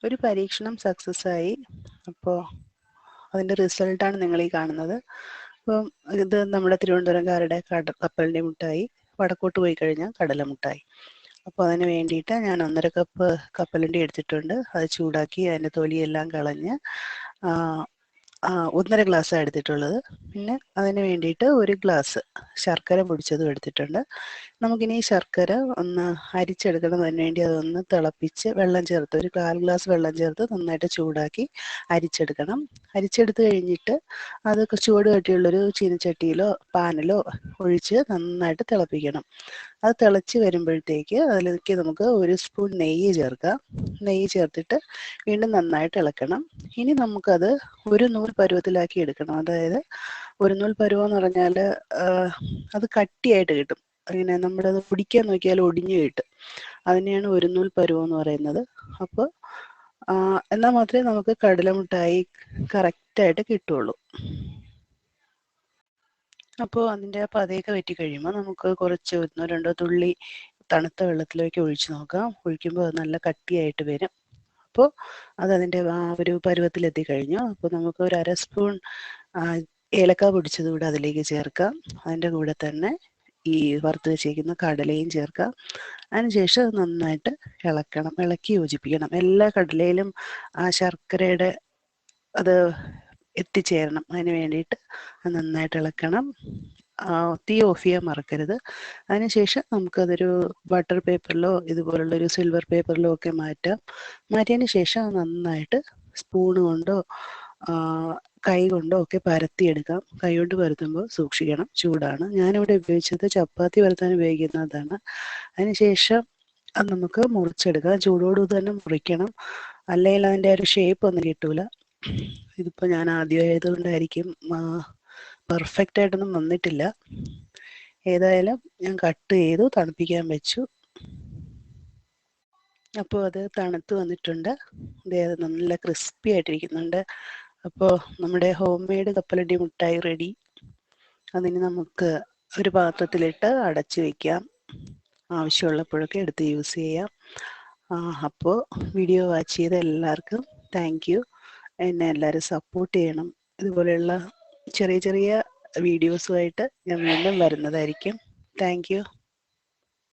ഒരു പരീക്ഷണം സക്സസ് ആയി. അപ്പോൾ അതിൻ്റെ റിസൾട്ടാണ് നിങ്ങൾ ഈ കാണുന്നത്. അപ്പം ഇത് നമ്മുടെ തിരുവനന്തപുരംകാരുടെ കപ്പലണ്ടി മുട്ടായി, വടക്കോട്ട് പോയി കഴിഞ്ഞാൽ കടല മുട്ടായി. അപ്പോൾ അതിന് വേണ്ടിയിട്ട് ഞാൻ 1.5 കപ്പ് കപ്പലണ്ടി എടുത്തിട്ടുണ്ട്. അത് ചൂടാക്കി അതിൻ്റെ തൊലിയെല്ലാം കളഞ്ഞ് 1.5 ഗ്ലാസ്സാണ് എടുത്തിട്ടുള്ളത്. പിന്നെ അതിന് വേണ്ടിയിട്ട് 1 ഗ്ലാസ് ശർക്കര പൊടിച്ചതും എടുത്തിട്ടുണ്ട്. നമുക്കിനി ശർക്കര ഒന്ന് അരിച്ചെടുക്കണം. അതിന് വേണ്ടി അതൊന്ന് തിളപ്പിച്ച് വെള്ളം ചേർത്ത് 1/4 ഗ്ലാസ് വെള്ളം ചേർത്ത് നന്നായിട്ട് ചൂടാക്കി അരിച്ചെടുക്കണം. അരിച്ചെടുത്ത് കഴിഞ്ഞിട്ട് അത് ചുവട് കട്ടിയുള്ളൊരു ചീനച്ചട്ടിയിലോ പാനിലോ ഒഴിച്ച് നന്നായിട്ട് തിളപ്പിക്കണം. അത് തിളച്ച് വരുമ്പോഴത്തേക്ക് അതിലേക്ക് നമുക്ക് 1 സ്പൂൺ നെയ്യ് ചേർക്കാം. നെയ്യ് ചേർത്തിട്ട് വീണ്ടും നന്നായിട്ട് ഇളക്കണം. ഇനി നമുക്കത് ഒരു നൂൽ പരുവത്തിലാക്കി എടുക്കണം. അതായത് ഒരു നൂൽ പരുവം എന്ന് പറഞ്ഞാൽ അത് കട്ടിയായിട്ട് കിട്ടും. ഇങ്ങനെ നമ്മളത് പിടിക്കാൻ നോക്കിയാൽ ഒടിഞ്ഞു കിട്ടും. അതിനെയാണ് ഒരു നൂൽ പരുവം എന്ന് പറയുന്നത്. അപ്പോൾ എന്നാൽ മാത്രമേ നമുക്ക് കടലമുട്ടായി കറക്റ്റായിട്ട് കിട്ടുള്ളൂ. അപ്പോൾ അതിൻ്റെ പതയൊക്കെ വറ്റി കഴിയുമ്പോൾ നമുക്ക് കുറച്ച് 1-2 തുള്ളി തണുത്ത വെള്ളത്തിലേക്ക് ഒഴിച്ച് നോക്കാം. ഒഴിക്കുമ്പോൾ അത് നല്ല കട്ടിയായിട്ട് വരും. അപ്പോൾ അതതിൻ്റെ ഒരു പരുവത്തിലെത്തി കഴിഞ്ഞു. അപ്പോൾ നമുക്ക് 1/2 സ്പൂൺ ഏലക്ക പൊടിച്ചത് കൂടെ അതിലേക്ക് ചേർക്കാം. അതിൻ്റെ കൂടെ തന്നെ ഈ വറുത്ത് വെച്ചേക്കുന്ന കടലയും ചേർക്കാം. അതിനുശേഷം അത് നന്നായിട്ട് ഇളക്കണം, ഇളക്കി യോജിപ്പിക്കണം. എല്ലാ കടലയിലും ആ ശർക്കരയുടെ അത് എത്തിച്ചേരണം. അതിന് വേണ്ടിയിട്ട് നന്നായിട്ട് ഇളക്കണം. തീ ഓഫ് ചെയ്യാൻ മറക്കരുത്. അതിനുശേഷം നമുക്കതൊരു ബട്ടർ പേപ്പറിലോ ഇതുപോലുള്ളൊരു സിൽവർ പേപ്പറിലോ ഒക്കെ മാറ്റാം. മാറ്റിയതിന് ശേഷം നന്നായിട്ട് സ്പൂണ് കൊണ്ടോ കൈ കൊണ്ടോ ഒക്കെ പരത്തിയെടുക്കാം. കൈ കൊണ്ട് പരത്തുമ്പോൾ സൂക്ഷിക്കണം, ചൂടാണ്. ഞാനിവിടെ ഉപയോഗിച്ചത് ചപ്പാത്തി പരത്താൻ ഉപയോഗിക്കുന്നതാണ്. അതിനുശേഷം അത് നമുക്ക് മുറിച്ചെടുക്കാം. ചൂടോട് തന്നെ മുറിക്കണം, അല്ലെങ്കിൽ അതിൻ്റെ ഒരു ഷേപ്പ് ഒന്നും കിട്ടൂല. ഇതിപ്പോൾ ഞാൻ ആദ്യമായതുകൊണ്ടായിരിക്കും പെർഫെക്റ്റ് ആയിട്ടൊന്നും വന്നിട്ടില്ല. ഏതായാലും ഞാൻ കട്ട് ചെയ്തു തണുപ്പിക്കാൻ വെച്ചു. അപ്പോൾ അത് തണുത്ത് വന്നിട്ടുണ്ട്. അത് നല്ല ക്രിസ്പി ആയിട്ടിരിക്കുന്നുണ്ട്. അപ്പോൾ നമ്മുടെ ഹോം മെയ്ഡ് കപ്പലണ്ടി മുട്ടായി റെഡി. അതിന് നമുക്ക് ഒരു പാത്രത്തിലിട്ട് അടച്ച് വയ്ക്കാം. ആവശ്യമുള്ളപ്പോഴൊക്കെ എടുത്ത് യൂസ് ചെയ്യാം. അപ്പോൾ വീഡിയോ വാച്ച് ചെയ്ത എല്ലാവർക്കും താങ്ക് യു. എന്നെ എല്ലാവരും സപ്പോർട്ട് ചെയ്യണം. ഇതുപോലെയുള്ള ചെറിയ ചെറിയ വീഡിയോസുമായിട്ട് ഞാൻ വീണ്ടും വരുന്നതായിരിക്കും. Thank you.